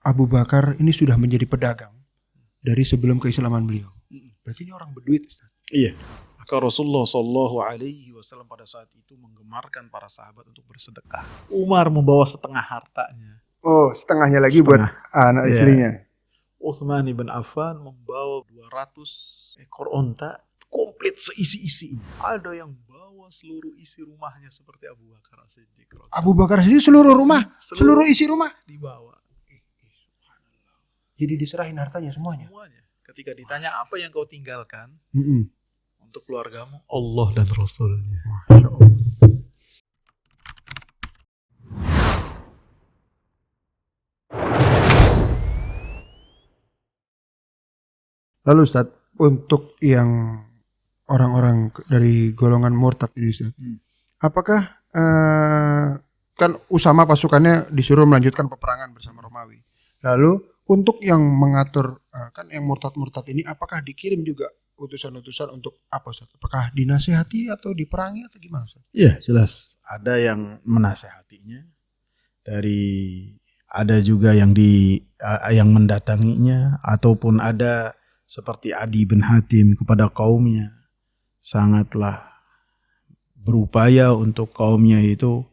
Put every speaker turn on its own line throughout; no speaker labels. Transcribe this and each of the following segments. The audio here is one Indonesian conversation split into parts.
Abu Bakar ini sudah menjadi pedagang dari sebelum keislaman beliau. Berarti ini orang berduit, Ustaz.
Iya. Maka Rasulullah Shallallahu Alaihi Wasallam pada saat itu menggemarkan para sahabat untuk bersedekah. Umar membawa setengah hartanya.
Oh, setengahnya lagi buat anak istrinya.
Utsman bin Affan membawa 200 ekor onta komplit seisi-isinya. Ada yang bawa seluruh isi rumahnya seperti Abu Bakar As-Siddiq.
Abu Bakar sendiri seluruh rumah, seluruh isi rumah
dibawa.
Jadi diserahin hartanya semuanya.
Ketika ditanya apa yang kau tinggalkan untuk keluargamu, Allah dan Rasulnya.
Masya Allah. Lalu Ustaz, untuk yang orang-orang dari golongan murtad ini Ustaz, apakah kan Usama pasukannya disuruh melanjutkan peperangan bersama Romawi. Lalu untuk yang mengatur kan yang murtad-murtad ini, apakah dikirim juga utusan-utusan untuk apa Ustaz? Apakah dinasihati atau diperangi atau gimana Ustaz?
Iya jelas, ada yang menasihatinya, ada juga yang mendatanginya, ataupun ada seperti Adi bin Hatim kepada kaumnya sangatlah berupaya untuk kaumnya itu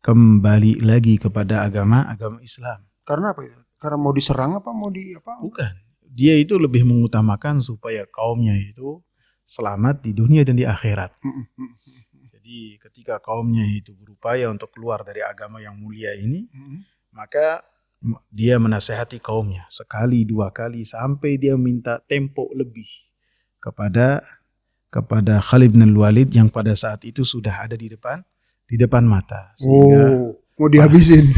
kembali lagi kepada agama Islam.
Karena apa ya? Karena mau diserang apa mau di apa?
Bukan. Dia itu lebih mengutamakan supaya kaumnya itu selamat di dunia dan di akhirat. Jadi ketika kaumnya itu berupaya untuk keluar dari agama yang mulia ini, maka dia menasehati kaumnya sekali, dua kali, sampai dia minta tempo lebih kepada Khalid bin Walid yang pada saat itu sudah ada di depan mata. Sehingga
mau dihabisin.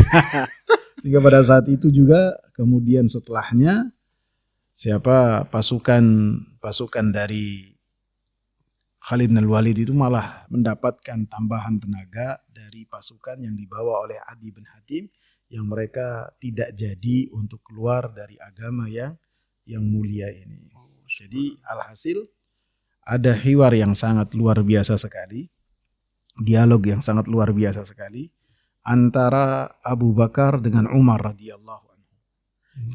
Sehingga pada saat itu juga kemudian setelahnya pasukan dari Khalid bin Walid itu malah mendapatkan tambahan tenaga dari pasukan yang dibawa oleh Adi bin Hatim yang mereka tidak jadi untuk keluar dari agama yang mulia ini. Jadi alhasil ada hiwar yang sangat luar biasa sekali, dialog yang sangat luar biasa sekali antara Abu Bakar dengan Umar radhiyallahu anhu.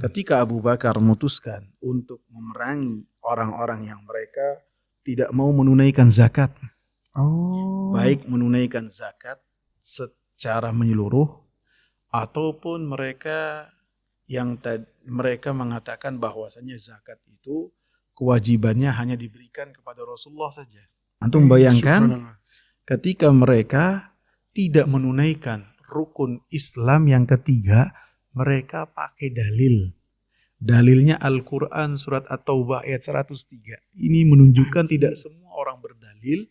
Ketika Abu Bakar memutuskan untuk memerangi orang-orang yang mereka tidak mau menunaikan zakat, baik menunaikan zakat secara menyeluruh ataupun mereka mengatakan bahwasanya zakat itu kewajibannya hanya diberikan kepada Rasulullah saja. Antum bayangkan ketika mereka tidak menunaikan rukun Islam yang ketiga, mereka pakai dalil. Dalilnya Al-Quran surat At-Taubah ayat 103. Ini menunjukkan tidak semua orang berdalil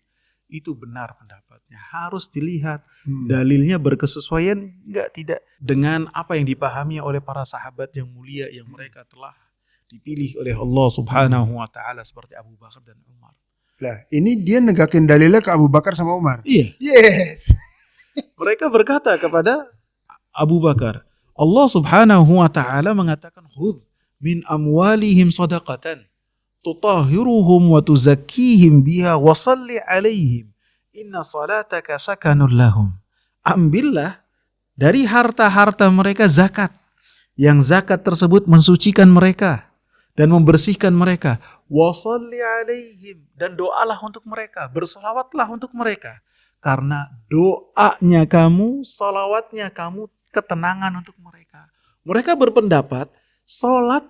itu benar pendapatnya. Harus dilihat dalilnya berkesesuaian tidak dengan apa yang dipahami oleh para sahabat yang mulia yang mereka telah dipilih oleh Allah Subhanahu wa taala seperti Abu Bakar dan Umar.
Lah, ini dia negakin dalilnya ke Abu Bakar sama Umar.
Iya.
Yes.
Mereka berkata kepada Abu Bakar, Allah Subhanahu wa taala mengatakan khudz min amwalihim sadaqatan tutahhiruhum wa tuzakkihim biha wa shalli alaihim inna salataka sakanun lahum. Ambillah dari harta-harta mereka zakat. Yang zakat tersebut mensucikan mereka dan membersihkan mereka. Wa shalli alaihim, dan doalah untuk mereka, berselawatlah untuk mereka. Karena doanya kamu, salawatnya kamu, ketenangan untuk mereka. Mereka berpendapat salawat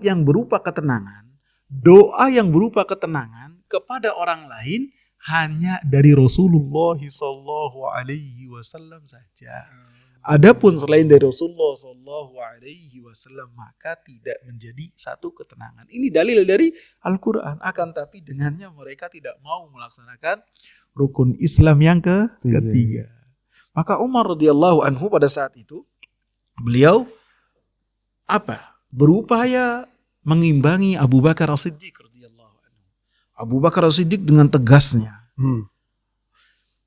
yang berupa ketenangan, doa yang berupa ketenangan kepada orang lain hanya dari Rasulullah Sallallahu Alaihi Wasallam saja. Adapun selain dari Rasulullah Sallallahu Alaihi Wasallam maka tidak menjadi satu ketenangan. Ini dalil dari Al-Quran. Akan tapi dengannya mereka tidak mau melaksanakan rukun Islam yang ketiga. Maka Umar radhiyallahu anhu pada saat itu beliau berupaya mengimbangi Abu Bakar As-Siddiq radhiyallahu anhu. Abu Bakar As-Siddiq dengan tegasnya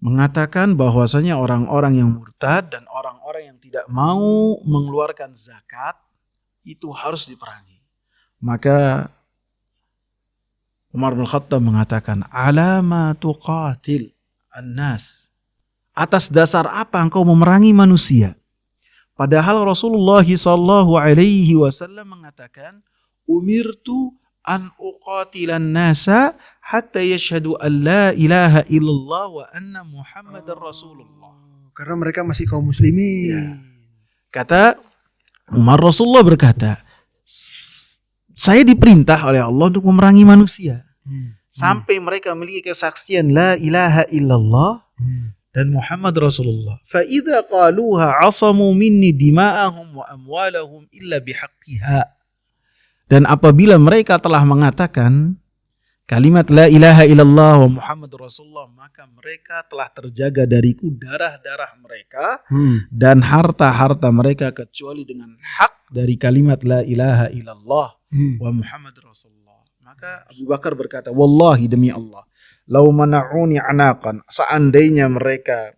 mengatakan bahwasanya orang-orang yang murtad dan orang-orang yang tidak mau mengeluarkan zakat itu harus diperangi. Maka Umar bin Khattab mengatakan, alama tuqatil an-nas. Atas dasar apa engkau memerangi manusia? Padahal Rasulullah sallallahu alaihi wasallam mengatakan, "Umirtu an uqatilan nasa hatta yashhadu an la ilaha illallah wa anna Muhammadar Rasulullah."
Karena mereka masih kaum muslimin.
Ya. Kata Umar, Rasulullah berkata, saya diperintah oleh Allah untuk memerangi manusia sampai mereka memiliki kesaksian la ilaha illallah dan Muhammad Rasulullah. Fa idza qaluha 'asamu minni dima'ahum wa amwalahum illa bihaqqiha. Dan apabila mereka telah mengatakan kalimat la ilaha illallah wa Muhammad Rasulullah, maka mereka telah terjaga dariku darah-darah mereka dan harta-harta mereka kecuali dengan hak dari kalimat la ilaha illallah wa Muhammad Rasulullah. Maka Abu Bakar berkata, wallahi demi Allah, lau mana'uni anaqan, seandainya mereka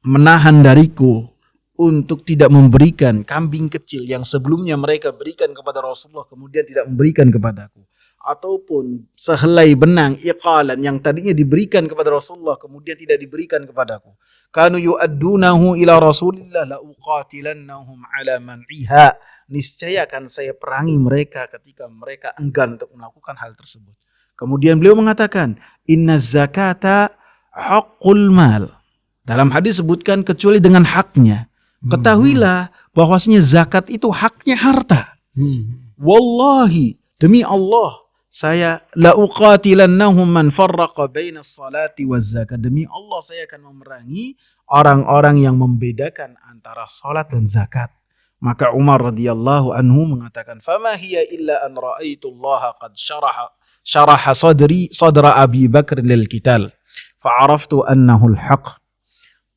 menahan dariku untuk tidak memberikan kambing kecil yang sebelumnya mereka berikan kepada Rasulullah kemudian tidak memberikan kepadaku, ataupun sehelai benang iqalan yang tadinya diberikan kepada Rasulullah kemudian tidak diberikan kepadaku, kanu yu'addunahu ila Rasulillah la uqatilannahum ala man'iha, niscaya akan saya perangi mereka ketika mereka enggan untuk melakukan hal tersebut. Kemudian beliau mengatakan, inna zakata haqqul mal. Dalam hadis sebutkan kecuali dengan haknya. Ketahuilah bahwasanya zakat itu haknya harta. Wallahi, demi Allah, saya la uqatilannahum man farraqa baina salati waz zakat. Demi Allah, saya akan memerangi orang-orang yang membedakan antara salat dan zakat. Maka Umar radhiyallahu anhu mengatakan, "Fama hiya illa an ra'aitu Allah qad syaraha sadra Abi Bakr lil qital, fa'araftu annahu al-haq."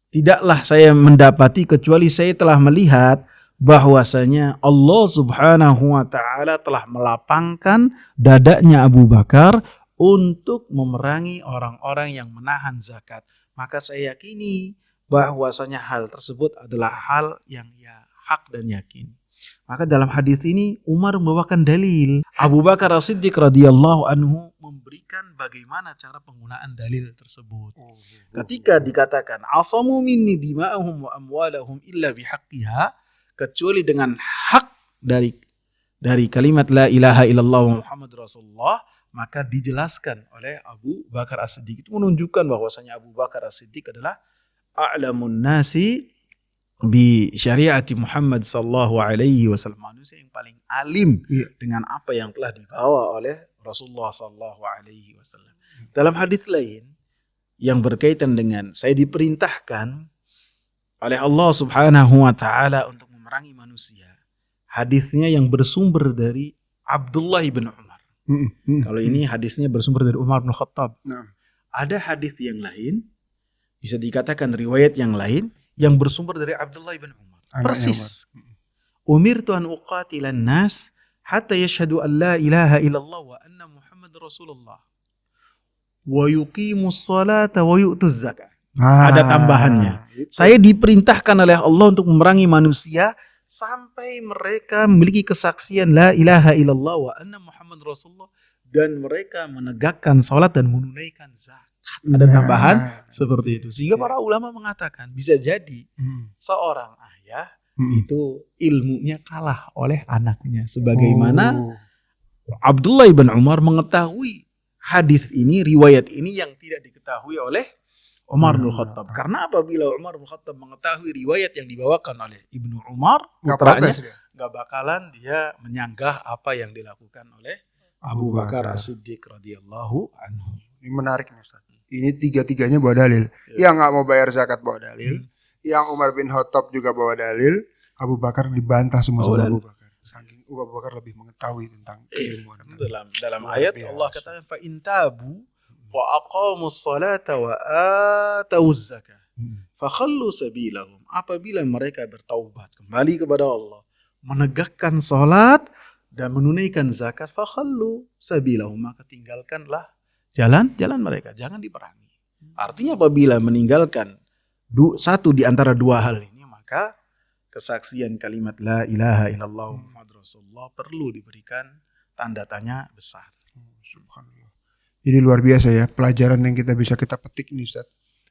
Tidaklah saya mendapati kecuali saya telah melihat bahwasanya Allah Subhanahu wa taala telah melapangkan dadanya Abu Bakar untuk memerangi orang-orang yang menahan zakat. Maka saya yakini bahwasanya hal tersebut adalah hal yang hak dan yakin. Maka dalam hadis ini Umar membawakan dalil. Abu Bakar As-Siddiq radhiyallahu anhu memberikan bagaimana cara penggunaan dalil tersebut. Ketika dikatakan asamu minni dima'ahum wa amwalahum illa bihaqqiha, kecuali dengan hak dari kalimat la ilaha illallah wa Muhammad Rasulullah, maka dijelaskan oleh Abu Bakar As-Siddiq. Itu menunjukkan bahwasanya Abu Bakar As-Siddiq adalah a'lamun nasi bi syariati Muhammad sallallahu alaihi wasallam, manusia yang paling alim dengan apa yang telah dibawa oleh Rasulullah sallallahu alaihi wasallam. Dalam hadis lain yang berkaitan dengan saya diperintahkan oleh Allah Subhanahu wa taala untuk memerangi manusia. Hadisnya yang bersumber dari Abdullah bin Umar. Kalau ini hadisnya bersumber dari Umar bin Khattab. Ada hadis yang lain, bisa dikatakan riwayat yang lain yang bersumber dari Abdullah bin Umar. Persis. Umirtu an uqatilan nas hatta yashhadu an la ilaha illallah wa anna Muhammad Rasulullah wa yuqimus salata wa yu'tuz zakat. Ada tambahannya. Saya diperintahkan oleh Allah untuk memerangi manusia sampai mereka memiliki kesaksian la ilaha illallah wa anna Muhammad Rasulullah dan mereka menegakkan salat dan menunaikan zakat. Ada tambahan seperti itu. Sehingga para ulama mengatakan bisa jadi seorang ayah itu ilmunya kalah oleh anaknya. Sebagaimana Abdullah bin Umar mengetahui hadis ini, riwayat ini yang tidak diketahui oleh Umar bin Khattab. Karena apabila Umar bin Khattab mengetahui riwayat yang dibawakan oleh Ibnu Umar, putranya, gak bakalan dia menyanggah apa yang dilakukan oleh Abu Bakar As-Siddiq radhiyallahu anhu.
Ini menarik nih Ustaz. Ini tiga-tiganya bawa dalil. Yang gak mau bayar zakat bawa dalil. Yang Umar bin Khattab juga bawa dalil. Abu Bakar dibantah semua sama Abu Bakar. Saking Abu Bakar lebih mengetahui tentang keilmuan.
Dalam ayat Allah katakan fa in tabu wa aqamus salata wa atawuz zakah fa khallu sabilahum. Apabila mereka bertaubat kembali kepada Allah, menegakkan salat dan menunaikan zakat, fa khallu sabilahum, maka tinggalkanlah jalan mereka, jangan diperangi. Artinya apabila meninggalkan satu di antara dua hal ini, maka kesaksian kalimat la ilaha illallah Muhammad Rasulullah perlu diberikan tanda tanya besar.
Subhanallah. Jadi luar biasa ya pelajaran yang kita petik nih Ustaz.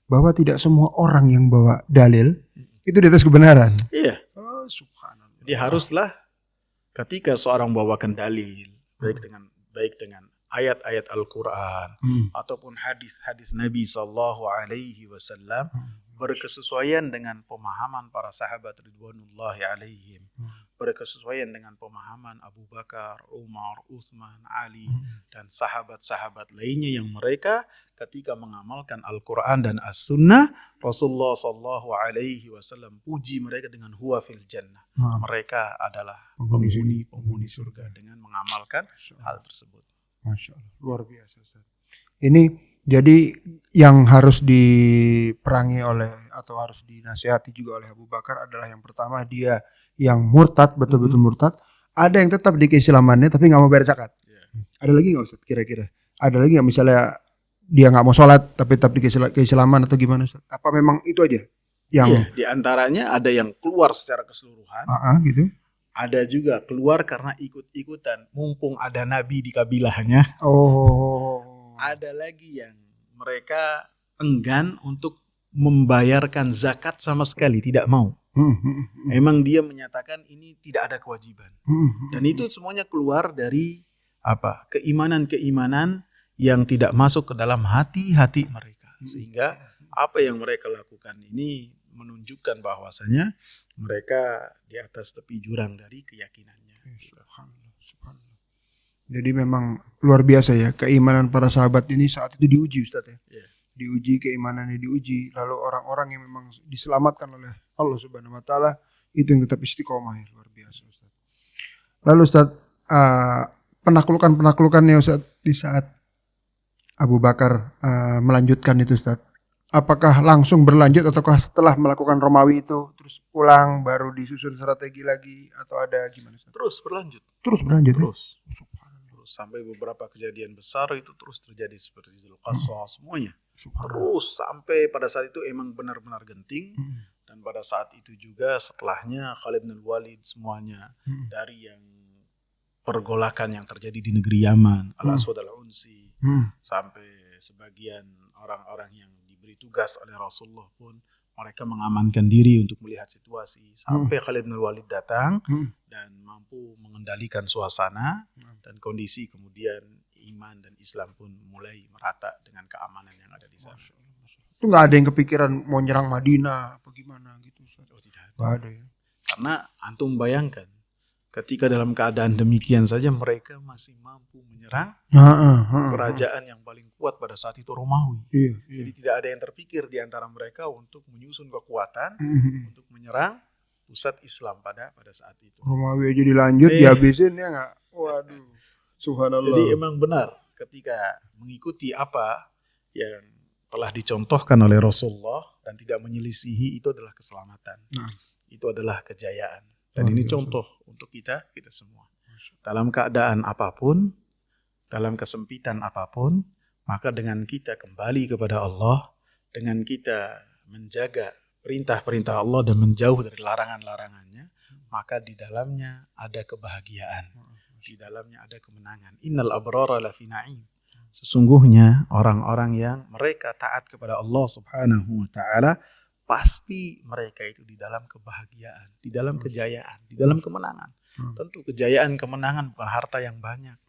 Bahwa tidak semua orang yang bawa dalil itu di atas kebenaran.
Iya. Dia haruslah ketika seorang membawakan dalil baik dengan ayat-ayat Al-Quran ataupun hadis-hadis Nabi Sallallahu Alaihi Wasallam berkesesuaian dengan pemahaman para sahabat ridwanullahi alaihim, berkesesuaian dengan pemahaman Abu Bakar, Umar, Utsman, Ali dan sahabat-sahabat lainnya yang mereka ketika mengamalkan Al-Quran dan As-Sunnah, Rasulullah Sallallahu Alaihi Wasallam puji mereka dengan huwa fil jannah. Mereka adalah penghuni surga dengan mengamalkan hal tersebut.
Masya Allah, luar biasa Ustaz. Ini jadi yang harus diperangi oleh atau harus dinasihati juga oleh Abu Bakar adalah yang pertama dia yang murtad, betul-betul murtad. Ada yang tetap di keislamannya tapi nggak mau bayar zakat. Ada lagi nggak Ustaz kira-kira? Ada lagi nggak misalnya dia nggak mau sholat tapi tetap di keislaman atau gimana Ustaz? Apa memang itu aja? Yang
di antaranya ada yang keluar secara keseluruhan.
Gitu.
Ada juga keluar karena ikut-ikutan, mumpung ada nabi di kabilahnya. Ada lagi yang mereka enggan untuk membayarkan zakat sama sekali, tidak mau. Emang dia menyatakan ini tidak ada kewajiban. Dan itu semuanya keluar dari keimanan-keimanan yang tidak masuk ke dalam hati-hati mereka. Sehingga apa yang mereka lakukan ini menunjukkan bahwasanya mereka di atas tepi jurang dari keyakinannya.
Subhanallah. Jadi memang luar biasa ya keimanan para sahabat ini saat itu diuji Ustaz ya. Diuji, keimanannya diuji. Lalu orang-orang yang memang diselamatkan oleh Allah Subhanahu wa taala itu yang tetap istiqomah ya. Luar biasa Ustaz. Lalu Ustaz penaklukannya Ustaz di saat Abu Bakar melanjutkan itu Ustaz. Apakah langsung berlanjut ataukah setelah melakukan Romawi itu terus pulang baru disusun strategi lagi atau ada gimana?
Terus berlanjut.
Terus.
Terus sampai beberapa kejadian besar itu terus terjadi seperti Dzulqa'dah semuanya. Terus sampai pada saat itu emang benar-benar genting dan pada saat itu juga setelahnya Khalid bin Walid semuanya dari yang pergolakan yang terjadi di negeri Yaman, Al-Aswad Al-Unsi sampai sebagian orang-orang yang diberi tugas oleh Rasulullah pun mereka mengamankan diri untuk melihat situasi sampai Khalid bin Walid datang dan mampu mengendalikan suasana dan kondisi, kemudian iman dan Islam pun mulai merata dengan keamanan yang ada di sana.
Itu nggak ada yang kepikiran mau nyerang Madinah apa gimana gitu?
Oh, tidak
nggak ada ya.
Karena antum bayangkan ketika dalam keadaan demikian saja mereka masih mampu menyerang kerajaan yang paling kuat pada saat itu Romawi. Jadi tidak ada yang terpikir di antara mereka untuk menyusun kekuatan untuk menyerang pusat Islam pada saat itu.
Romawi aja dilanjut dihabisin ya nggak? Waduh, subhanallah.
Jadi emang benar ketika mengikuti apa yang telah dicontohkan oleh Rasulullah dan tidak menyelisihi itu adalah keselamatan. Itu adalah kejayaan. Dan ini contoh untuk kita semua. Dalam keadaan apapun, dalam kesempitan apapun, maka dengan kita kembali kepada Allah, dengan kita menjaga perintah-perintah Allah dan menjauh dari larangan-larangannya, maka di dalamnya ada kebahagiaan. Di dalamnya ada kemenangan. Innal abrara lafi na'im. Sesungguhnya orang-orang yang mereka taat kepada Allah Subhanahu wa taala, pasti mereka itu di dalam kebahagiaan, di dalam kejayaan, di dalam kemenangan. Tentu kejayaan, kemenangan bukan harta yang banyak,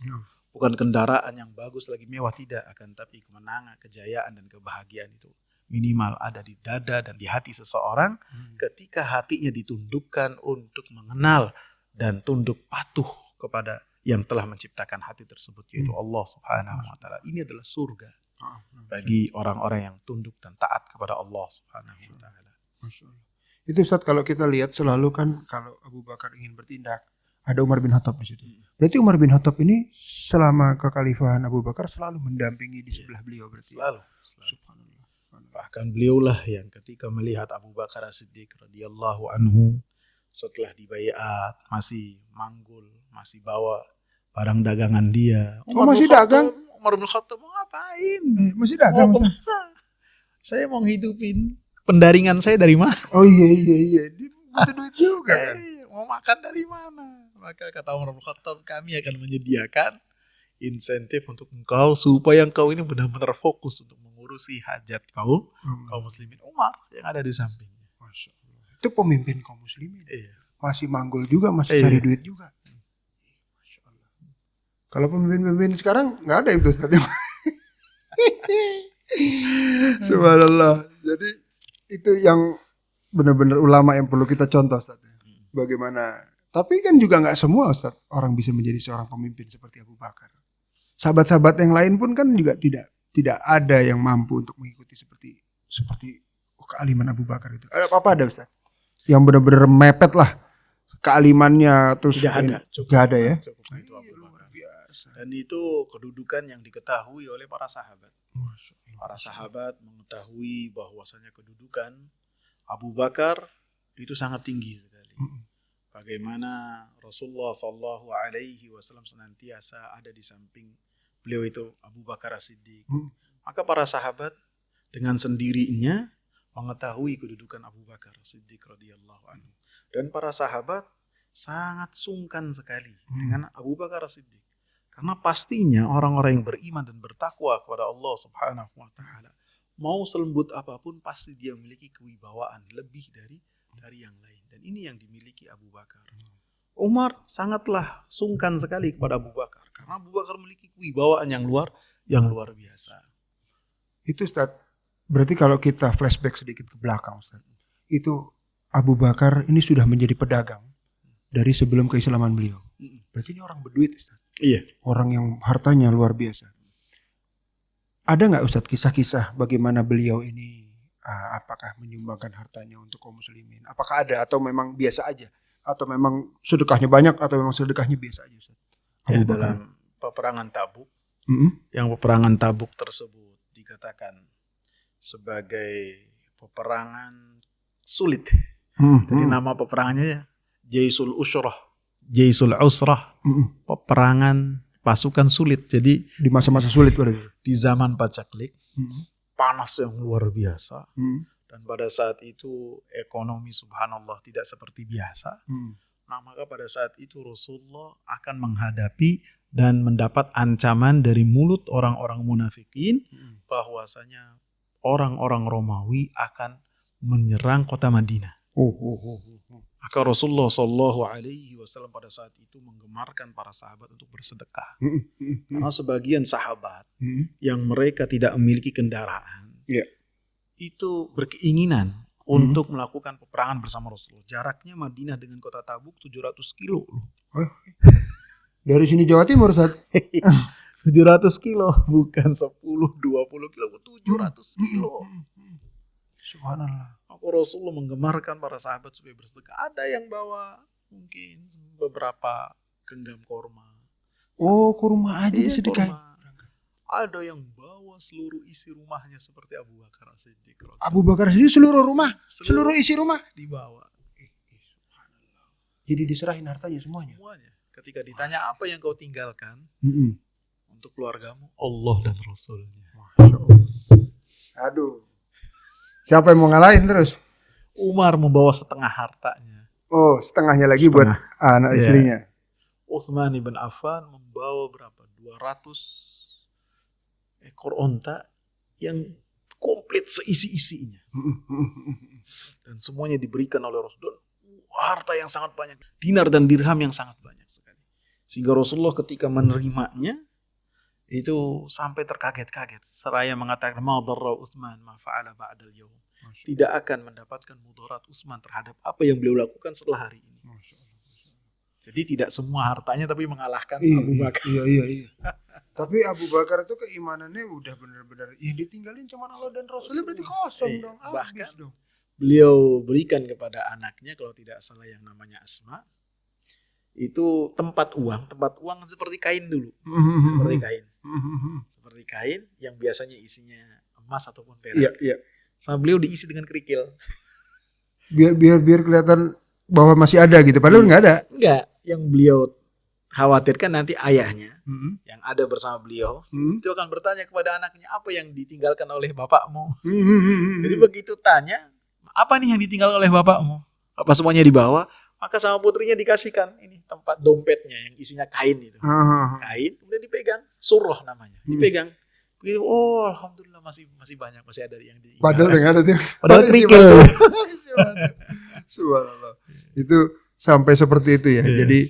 bukan kendaraan yang bagus lagi mewah, tidak, akan tapi kemenangan, kejayaan dan kebahagiaan itu minimal ada di dada dan di hati seseorang ketika hatinya ditundukkan untuk mengenal dan tunduk patuh kepada yang telah menciptakan hati tersebut, yaitu Allah Subhanahu wa taala. Ini adalah surga bagi orang-orang yang tunduk dan taat kepada Allah Subhanahu wa taala.
Masya Allah. Itu Ustaz kalau kita lihat selalu kan kalau Abu Bakar ingin bertindak ada Umar bin Khattab di situ. Berarti Umar bin Khattab ini selama kekhalifahan Abu Bakar selalu mendampingi di sebelah beliau berarti.
Selalu.
Subhanallah.
Bahkan beliaulah yang ketika melihat Abu Bakar As-Siddiq radhiyallahu anhu setelah dibaiat masih manggul, masih bawa barang dagangan dia.
Masih dagang?
Umar bin Khattab mau ngapain?
Masih dagang?
Mau kemana? Saya mau ngidupin pendaringan saya dari mana?
Oh iya. Dia butuh duit juga kan?
Mau makan dari mana? Maka kata Umar bin Khattab, kami akan menyediakan insentif untuk engkau supaya engkau ini benar-benar fokus untuk mengurusi hajat kaum muslimin. Umar yang ada di sampingnya.
Masya Allah. Itu pemimpin kaum muslimin.
Iya.
masih manggul juga, masih
Iya.
cari duit juga. Masya Allah. Kalau pemimpin-pemimpin sekarang nggak ada itu Ustaz. Subhanallah. Jadi itu yang benar-benar ulama yang perlu kita contoh Ustaz. Bagaimana? Tapi kan juga nggak semua Ustaz orang bisa menjadi seorang pemimpin seperti Abu Bakar. Sahabat-sahabat yang lain pun kan juga tidak ada yang mampu untuk mengikuti seperti kealiman Abu Bakar itu. Apa ada Ustaz? Yang benar-benar mepet lah kealimannya terus
Tidak ada.
Nggak ada ya.
Cukup itu Abu Bakar.
Luar biasa.
Dan itu kedudukan yang diketahui oleh para sahabat. Para sahabat mengetahui bahwasanya kedudukan Abu Bakar itu sangat tinggi sekali. Bagaimana Rasulullah Shallallahu Alaihi Wasallam senantiasa ada di samping beliau itu Abu Bakar As-Siddiq. Maka para sahabat dengan sendirinya mengetahui kedudukan Abu Bakar As-Siddiq radhiyallahu anhu. Dan para sahabat sangat sungkan sekali dengan Abu Bakar As-Siddiq. Karena pastinya orang-orang yang beriman dan bertakwa kepada Allah Subhanahu wa taala, mau selembut apapun pasti dia memiliki kewibawaan lebih dari yang lain. Dan ini yang dimiliki Abu Bakar. Umar sangatlah sungkan sekali kepada Abu Bakar karena Abu Bakar memiliki kewibawaan yang luar biasa.
Itu Ustaz, berarti kalau kita flashback sedikit ke belakang Ustaz, itu Abu Bakar ini sudah menjadi pedagang dari sebelum keislaman beliau. Berarti ini orang berduit Ustaz.
Iya.
Orang yang hartanya luar biasa. Ada nggak Ustaz kisah-kisah bagaimana beliau ini apakah menyumbangkan hartanya untuk kaum muslimin? Apakah ada atau memang biasa aja? Atau memang sedekahnya banyak atau memang sedekahnya biasa aja Ustaz?
Ya, dalam peperangan Tabuk, yang peperangan Tabuk tersebut dikatakan sebagai peperangan sulit. Jadi nama peperangannya Jaisul Usrah, Jaisul Usrah, peperangan pasukan sulit. Jadi
Di masa-masa sulit berarti.
di zaman pacaklik, panas yang luar biasa. Dan pada saat itu ekonomi subhanallah tidak seperti biasa. Nah, maka pada saat itu Rasulullah akan menghadapi dan mendapat ancaman dari mulut orang-orang munafikin bahwasanya orang-orang Romawi akan menyerang kota Madinah. Maka Rasulullah Shallallahu Alaihi Wasallam pada saat itu menggemarkan para sahabat untuk bersedekah. Karena sebagian sahabat yang mereka tidak memiliki kendaraan, itu berkeinginan untuk melakukan peperangan bersama Rasulullah. Jaraknya Madinah dengan kota Tabuk 700 kilo.
Dari sini Jawa Timur Ustaz.
700 kilo, bukan 10, 20 kilo, 700 kilo.
Subhanallah.
Maka Rasulullah menggemarkan para sahabat supaya bersedekah. Ada yang bawa mungkin beberapa genggam korma.
Oh, kurma aja
Iya,
disedekah.
korma. Ada yang bawa seluruh isi rumahnya seperti Abu Bakar As-Siddiq.
Abu Bakar sendiri seluruh rumah, seluruh isi rumah
dibawa.
Subhanallah. Jadi diserahin hartanya semuanya.
Semuanya. Ketika ditanya apa yang kau tinggalkan untuk keluargamu, Allah dan Rasulnya.
Aduh. Siapa yang mau ngalahin terus?
Umar membawa setengah hartanya.
Oh, setengahnya lagi buat anak istrinya.
Utsman bin Affan membawa berapa? 200 ekor onta yang komplit seisi-isinya. Dan semuanya diberikan oleh Rasulullah. Harta yang sangat banyak. Dinar dan dirham yang sangat banyak sekali. Sehingga Rasulullah ketika menerimanya itu sampai terkaget-kaget. Seraya mengatakan, ma dharra Utsman ma fa'ala ba'dal yaum. Tidak akan mendapatkan mudarat Utsman terhadap apa yang beliau lakukan setelah hari ini. Jadi tidak semua hartanya tapi mengalahkan Abu Bakar.
Iya. Tapi Abu Bakar itu keimanannya udah benar-benar yang ditinggalin cuma Allah dan Rasulnya berarti kosong dong.
Bahkan
dong.
Beliau berikan kepada anaknya kalau tidak salah yang namanya Asma itu tempat uang seperti kain dulu. Seperti kain yang biasanya isinya emas ataupun perak.
Iya.
Sama beliau diisi dengan kerikil.
Biar kelihatan bahwa masih ada gitu. Padahal nggak ada.
Enggak, yang beliau khawatirkan nanti ayahnya yang ada bersama beliau itu akan bertanya kepada anaknya, apa yang ditinggalkan oleh bapakmu? Jadi begitu tanya, apa nih yang ditinggalkan oleh bapakmu? Apa semuanya dibawa? Maka sama putrinya dikasihkan ini tempat dompetnya yang isinya kain itu. Kain kemudian dipegang, surah namanya. Dipegang. Begitu, oh alhamdulillah masih banyak, masih ada yang
Padahal nggak ada tuh.
Padahal kerikil.
Subhanallah. Itu sampai seperti itu ya.
Iya.
Jadi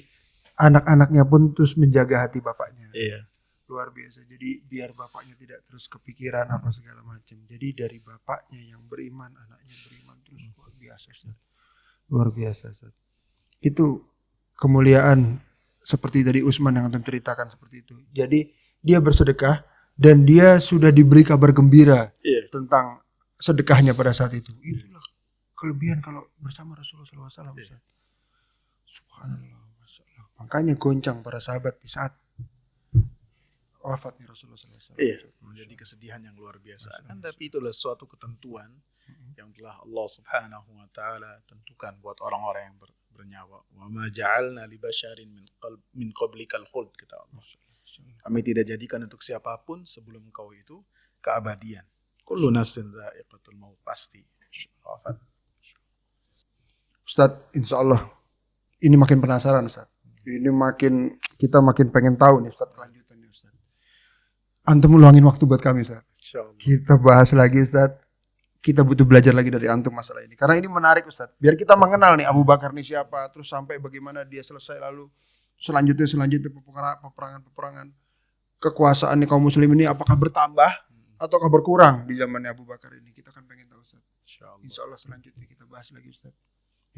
anak-anaknya pun terus menjaga hati bapaknya.
Iya.
Luar biasa. Jadi biar bapaknya tidak terus kepikiran apa segala macam. Jadi dari bapaknya yang beriman, anaknya beriman terus. Luar biasa, Ustaz. Luar biasa, Ustaz. Itu kemuliaan seperti tadi Usman yang antum ceritakan seperti itu. Jadi dia bersedekah dan dia sudah diberi kabar gembira
Iya.
tentang sedekahnya pada saat itu. Itulah kelebihan kalau bersama Rasulullah SAW. Ustaz. Subhanallah, Masya Allah. Makanya goncang para sahabat di saat wafatnya Rasulullah SAW.
Iya, menjadi kesedihan yang luar biasa. Kan tapi itulah suatu ketentuan yang telah Allah Subhanahu wa taala tentukan buat orang-orang yang bernyawa. Wa ma ja'alna li basyarin min qablikal khuld, kata Allah. Kami tidak jadikan untuk siapapun sebelum kau itu keabadian. Kullu nafsin dha'iqatul maut, pasti wafat.
Ustaz, insya Allah ini makin penasaran, Ustaz. Ini kita makin pengen tahu nih Ustaz kelanjutannya, Ustaz. Antum luangin waktu buat kami, Ustaz.
Insyaallah.
Kita bahas lagi, Ustaz. Kita butuh belajar lagi dari antum masalah ini. Karena ini menarik, Ustaz. Biar kita mengenal nih Abu Bakar nih siapa, terus sampai bagaimana dia selesai, lalu selanjutnya peperangan kekuasaan nih kaum muslim ini apakah bertambah ataukah berkurang di zamannya Abu Bakar ini. Kita kan pengen tahu, Ustaz. Insya Allah selanjutnya kita bahas lagi, Ustaz.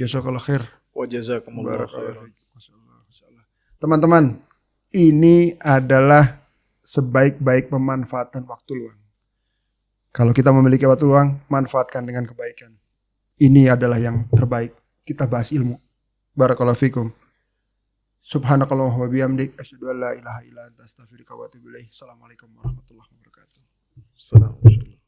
Jazakallah khair.
Wa jazakumullah khairan.
Teman-teman, ini adalah sebaik-baik pemanfaatan waktu luang. Kalau kita memiliki waktu luang, manfaatkan dengan kebaikan. Ini adalah yang terbaik. Kita bahas ilmu. Barakallahu fikum. Subhanakallahumma wa bihamdik asyhadu an la ilaha illa anta astaghfiruka wa atubu ilaik. Assalamualaikum warahmatullahi wabarakatuh.
Assalamualaikum.